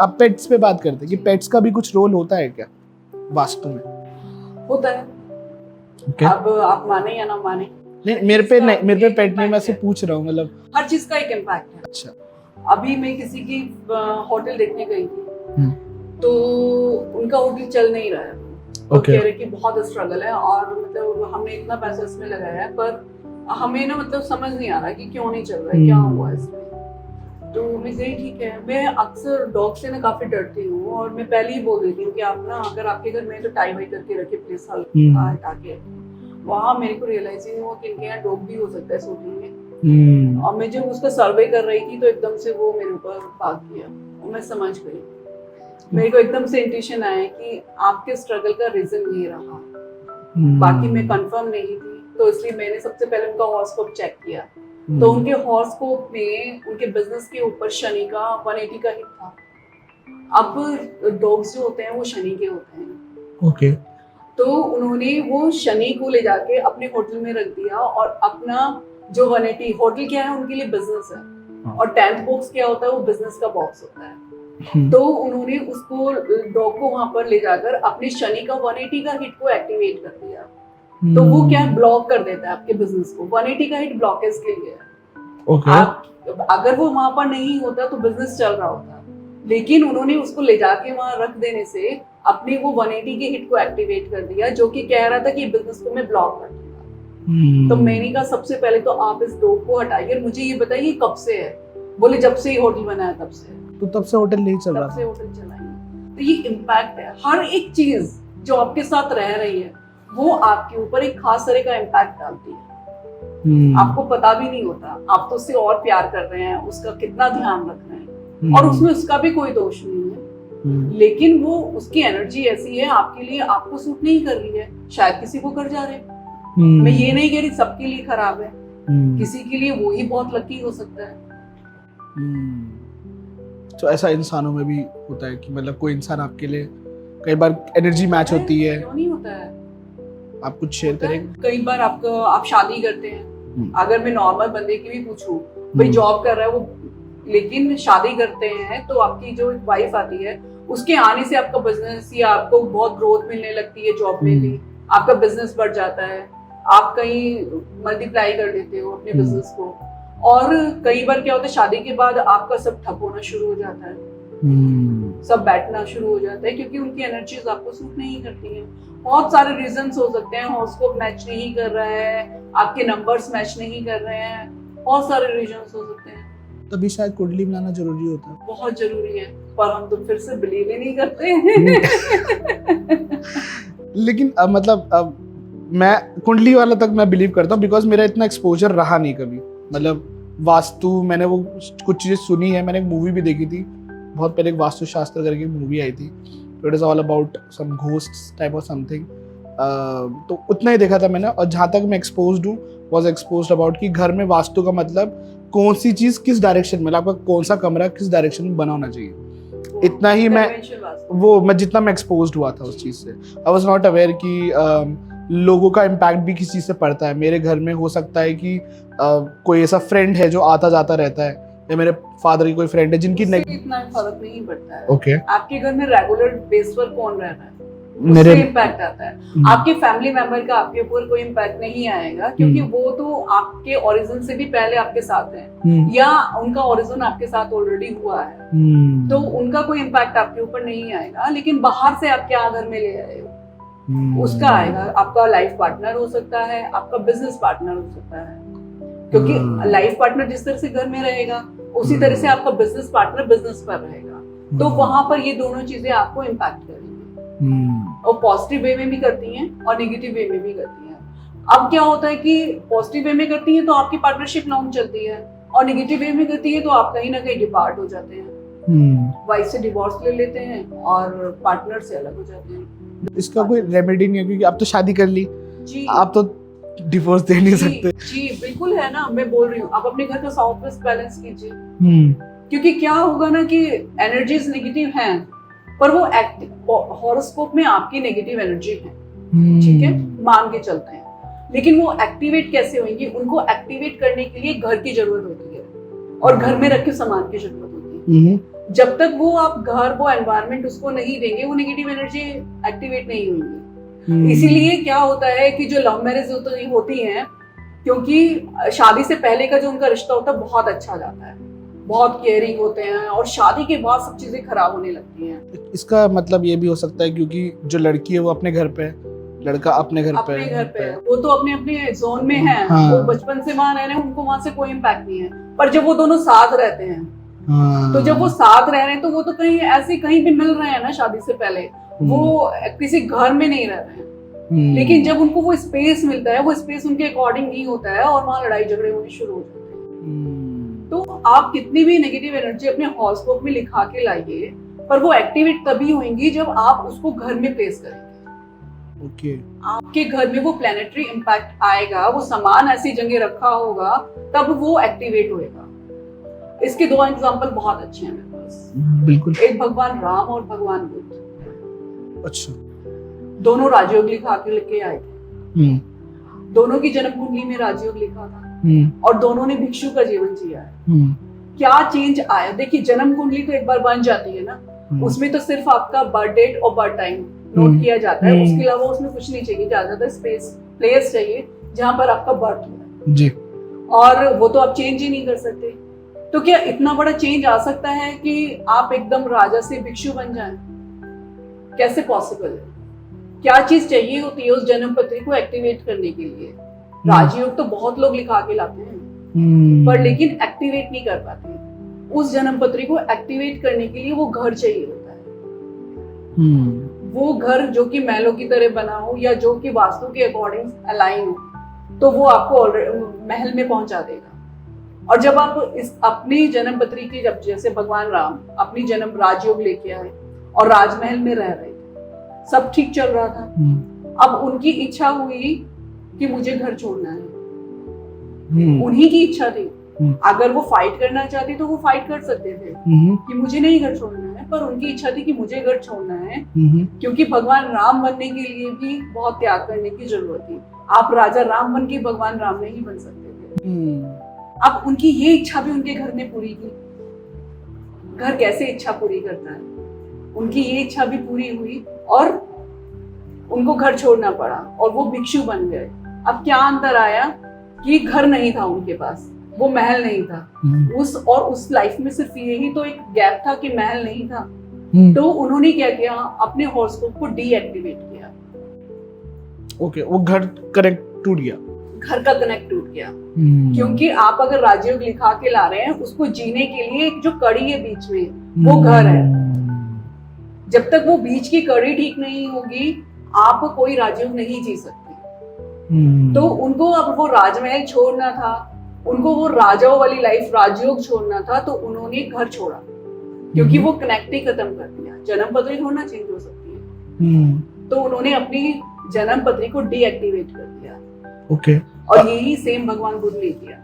आप पेट्स पे बात करते हैं कि पेट्स का भी कुछ रोल होता है क्या वास्तु में? होता है। okay. अब आप माने या ना माने, नहीं, मेरे पे पेट नहीं, मैं सिर्फ पूछ रहा हूँ, मतलब हर चीज का एक इम्पैक्ट है। अच्छा। अभी मैं किसी की होटल देखने गई थी, तो उनका होटल चल नहीं रहा है। तो कह रहे कि बहुत स्ट्रगल है और मतलब हमने इतना पैसा इसमें लगाया है, पर हमें ना मतलब समझ नहीं आ रहा कि क्यों नहीं चल रहा है, क्या हुआ इसमें। तो मैं गई, ठीक है, मैं अक्सर डॉग से ना काफी डरती हूँ और मैं पहले ही बोल देती हूँ कि आप ना अगर आपके घर में तो टाई वाई करके रखे प्लीज, हल्का हटा के। वहाँ मेरे को रियलाइजिंग हुआ कि इनके यहाँ डॉग भी हो सकता है इस होटल में। और मैं जब उसका सर्वे कर रही थी तो एकदम से वो मेरे ऊपर भाग गया और मैं समझ गई, मेरे को एकदम से इंट्यूशन आया कि आपके स्ट्रगल का रीजन ये रहा। बाकी मैं कंफर्म नहीं थी, तो इसलिए मैंने सबसे पहले उनका हॉरोस्कोप चेक किया। तो उनके हॉरोस्कोप में उनके बिजनेस के ऊपर शनि का 180 का हिट था। अब डॉग्स जो होते हैं वो शनि के होते हैं। ओके। तो उन्होंने वो शनि को ले जाके अपने होटल में रख दिया और अपना जो 180, होटल क्या है उनके लिए बिजनेस है, और 10th बॉक्स क्या होता है, वो बिजनेस का बॉक्स होता है। तो उन्होंने उसको डॉग को वहां पर ले जाकर अपने शनि का 180 का हिट को एक्टिवेट कर दिया। तो वो क्या ब्लॉक कर देता है आपके बिजनेस को। 180 का हिट ब्लॉकेज के लिए है। आप अगर वो वहां पर नहीं होता तो बिजनेस चल रहा होता, लेकिन उन्होंने उसको ले जाके वहां रख देने से अपने वो 180 के हिट को एक्टिवेट कर दिया, जो कि कह रहा था कि बिजनेस को मैं ब्लॉक कर दूंगा। तो मैंने कहा सबसे पहले तो आप इस डॉग को हटाइए, मुझे ये बताइए कब से है। बोले जब से ही होटल बना है तब से। तो तब से होटल नहीं चल रहा, तब से होटल चला ही। तो ये इम्पैक्ट है, हर एक चीज जो आपके साथ रह रही है वो आपके ऊपर एक खास तरह का इम्पैक्ट डालती है। आपको पता भी नहीं होता, आप तो उससे और प्यार कर रहे हैं, उसका कितना ध्यान रख रहे हैं, और उसमें उसका भी कोई दोष नहीं है, लेकिन वो उसकी एनर्जी ऐसी है आपके लिए, आपको सूट नहीं कर रही है, शायद किसी को कर जा रहे। मैं ये नहीं कह रही सबके लिए खराब है, किसी के लिए वो ही बहुत लकी हो सकता है। तो ऐसा इंसानों में भी होता है कि मतलब कोई इंसान आपके लिए कई बार एनर्जी मैच होती है। क्यों नहीं होता है? आप कुछ शेयर करेंगे? कई बार आप शादी करते हैं, अगर मैं नॉर्मल बंदे की भी पूछूं, भाई जॉब कर रहा है वो, लेकिन शादी करते हैं तो आपकी जो वाइफ आती है उसके आने से आपका बिजनेस या आपको बहुत ग्रोथ मिलने लगती है, जॉब में भी आपका बिजनेस बढ़ जाता है, आप कहीं मल्टीप्लाई कर देते हो अपने बिजनेस को। और कई बार क्या होता है, शादी के बाद आपका सब ठप होना शुरू हो जाता है, सब बैठना शुरू हो जाता है, क्योंकि उनकी एनर्जीज आपको सूट नहीं करती हैं। बहुत सारे रीजंस हो सकते हैं, हॉरोस्कोप मैच नहीं कर रहा है, आपके नंबर्स मैच नहीं कर रहे हैं, बहुत सारे रीजंस हो सकते हैं। तभी शायद कुंडली बनाना जरूरी होता है। बहुत जरूरी है, पर हम तो फिर से बिलीव ही नहीं करते हैं। लेकिन मतलब मैं कुंडली वाला तक मैं बिलीव करता हूँ, बिकॉज मेरा इतना एक्सपोजर रहा नहीं कभी। मतलब वास्तु मैंने वो कुछ चीज़ें सुनी है, मैंने एक मूवी भी देखी थी बहुत पहले, एक वास्तु शास्त्र करके मूवी आई थी, it is all about some ghosts type of something. तो उतना ही देखा था मैंने, और जहाँ तक मैं एक्सपोज्ड हूँ वाज एक्सपोज्ड अबाउट कि घर में वास्तु का मतलब कौन सी चीज़ किस डायरेक्शन में, आपका कौन सा कमरा किस डायरेक्शन में बना होना चाहिए, इतना ही मैं जितना मैं एक्सपोज्ड हुआ था उस चीज़ से। आई वॉज नॉट अवेयर कि लोगों का इम्पैक्ट भी किस चीज़ से पड़ता है। मेरे घर में हो सकता है कि कोई ऐसा फ्रेंड है जो आता जाता रहता है, या मेरे फादर की कोई फ्रेंड है जिनकी इतना फर्क नहीं पड़ता है। Okay. आपके घर में रेगुलर बेस पर कौन रह रहा है, मेरे उससे इम्पैक्ट आता है। आपके फैमिली मेंबर का आपके ऊपर कोई इम्पैक्ट नहीं आएगा, क्योंकि वो तो आपके ओरिजिन से भी पहले आपके साथ हैं, या उनका ओरिजिन आपके साथ ऑलरेडी हुआ है, तो उनका कोई इम्पैक्ट आपके ऊपर नहीं आएगा। लेकिन बाहर से आप क्या घर में ले आए हो उसका आएगा। आपका लाइफ पार्टनर हो सकता है, आपका बिजनेस पार्टनर हो सकता है, क्योंकि लाइफ पार्टनर जिस तरह से घर में रहेगा उसी तरह से आपका बिजनेस पार्टनर बिजनेस पर रहेगा। तो वहां पर ये दोनों चीजें आपको इम्पैक्ट करेंगी, और पॉजिटिव वे में भी करती हैं और नेगेटिव वे में भी करती हैं। अब क्या होता है कि पॉजिटिव वे में करती हैं तो आपकी पार्टनरशिप लॉन्ग चलती है, और नेगेटिव वे में करती है तो आप कहीं ना कहीं डिपार्ट हो जाते हैं, वाइफ से डिवोर्स ले लेते हैं और पार्टनर से अलग हो जाते हैं। इसका कोई रेमेडी नहीं है, क्योंकि आप तो शादी कर ली जी, आप तो डिवोर्स दे नहीं सकते। जी बिल्कुल है ना, मैं बोल रही हूँ आप अपने घर का साउथ वेस्ट बैलेंस कीजिए, क्योंकि क्या होगा ना कि एनर्जीज नेगेटिव हैं, पर वो हॉरोस्कोप में आपकी नेगेटिव एनर्जी है, ठीक है, मान के चलते हैं, लेकिन वो एक्टिवेट कैसे होंगी, उनको एक्टिवेट करने के लिए घर की जरूरत होती है और घर में रखे सामान की जरूरत होती है। जब तक वो आप घर वो एनवायरनमेंट उसको नहीं देंगे वो नेगेटिव एनर्जी एक्टिवेट नहीं होगी। इसीलिए क्या होता है कि जो लव मैरिज होती हैं, क्योंकि शादी से पहले का जो उनका रिश्ता होता है बहुत अच्छा जाता है, बहुत केयरिंग होते हैं, और शादी के बाद सब चीजें खराब होने लगती हैं। इसका मतलब ये भी हो सकता है क्योंकि जो लड़की है वो अपने घर पे है, लड़का अपने घर पे है, वो तो अपने अपने जोन में है। हाँ। वो बचपन से वहां रह रहे हैं, उनको वहां से कोई इम्पैक्ट नहीं है। पर जब वो दोनों साथ रहते हैं, हाँ। तो जब वो साथ रह रहे हैं तो वो तो कहीं ऐसे कहीं भी मिल रहे हैं ना शादी से पहले, वो किसी घर में नहीं रह रहे हैं। लेकिन जब उनको वो स्पेस मिलता है, वो स्पेस उनके अकॉर्डिंग नहीं होता है और वहां लड़ाई झगड़े होने शुरू हो जाते हैं। तो आप कितनी भी नेगेटिव एनर्जी अपने हॉरोस्कोप में लिखा के लाइए, पर वो एक्टिवेट तभी होंगी जब आप उसको घर में प्लेस करेंगे। आपके घर में वो प्लैनेटरी इम्पैक्ट आएगा, वो सामान ऐसी जगह रखा होगा, तब वो एक्टिवेट होएगा। इसके दो एग्जांपल बहुत अच्छे हैं मेरे पास। बिल्कुल। एक भगवान राम और भगवान बुद्ध। अच्छा। दोनों राजयोग लिखा के लेके आए थे। दोनों की जन्म कुंडली में राजयोग लिखा था और दोनों ने भिक्षु का जीवन जिया है। क्या चेंज आया? देखिए, जन्म कुंडली तो एक बार बन जाती है ना, उसमें तो सिर्फ आपका बर्थ डेट और बर्थ टाइम नोट किया जाता है। उसके अलावा उसमें कुछ नहीं चाहिए, ज्यादातर स्पेस प्लेस चाहिए जहां पर आपका बर्थ हुआ जी, और वो तो आप चेंज ही नहीं कर सकते। तो क्या इतना बड़ा चेंज आ सकता है कि आप एकदम राजा से भिक्षु बन जाएं? कैसे पॉसिबल है? क्या चीज चाहिए होती है उस जन्म पत्री को एक्टिवेट करने के लिए? राजयोग तो बहुत लोग लिखा के लाते हैं, पर लेकिन एक्टिवेट नहीं कर पाते। उस जन्म पत्री को एक्टिवेट करने के लिए वो घर चाहिए होता है। वो घर जो कि महलों की तरह बना हो या जो कि वास्तु के अकॉर्डिंग अलाइन हो, तो वो आपको महल में पहुंचा देगा। और जब आप इस अपनी जन्म पत्री की, जब जैसे भगवान राम अपनी जन्म राजयोग लेके आए और राजमहल में रह रहे थे, सब ठीक चल रहा था। अब उनकी इच्छा हुई कि मुझे घर छोड़ना है। उन्हीं की इच्छा थी। अगर वो फाइट करना चाहती तो वो फाइट कर सकते थे कि मुझे नहीं घर छोड़ना है, पर उनकी इच्छा थी कि मुझे घर छोड़ना है, क्योंकि भगवान राम बनने के लिए भी बहुत त्याग करने की जरूरत थी। आप राजा राम बन के भगवान राम नहीं बन सकते थे। अब उनकी ये इच्छा भी उनके घर ने पूरी की। घर कैसे इच्छा पूरी करता है? उनकी ये इच्छा भी पूरी हुई और उनको घर छोड़ना पड़ा और वो भिक्षु बन गए। अब क्या अंतर आया कि घर नहीं था उनके पास, वो महल नहीं था। उस लाइफ में सिर्फ यही तो एक गैप था कि महल नहीं था। तो उन्होंने क्या किया? अपने हॉरोस्कोप को डीएक्टिवेट किया। ओके, वो घर कनेक्ट टूट गया, घर का कनेक्ट टूट गया। क्योंकि आप अगर राजयोग लिखा के ला रहे हैं, उसको जीने के लिए जो कड़ी है बीच में, वो घर है। जब तक वो बीच की कड़ी ठीक नहीं होगी, आप कोई राजयोग नहीं जी सकते। तो उनको अब वो राजमहल छोड़ना था, उनको वो राजाओं वाली लाइफ राजयोग छोड़ना था, तो उन्होंने घर छोड़ा, क्योंकि वो कनेक्ट ही खत्म कर दिया। जन्म पत्री थोड़ा ना चेंज हो सकती है। तो उन्होंने अपनी जन्म पत्री को डीएक्टिवेट कर दिया। ओके। और यही सेम भगवान बुद्ध ने किया।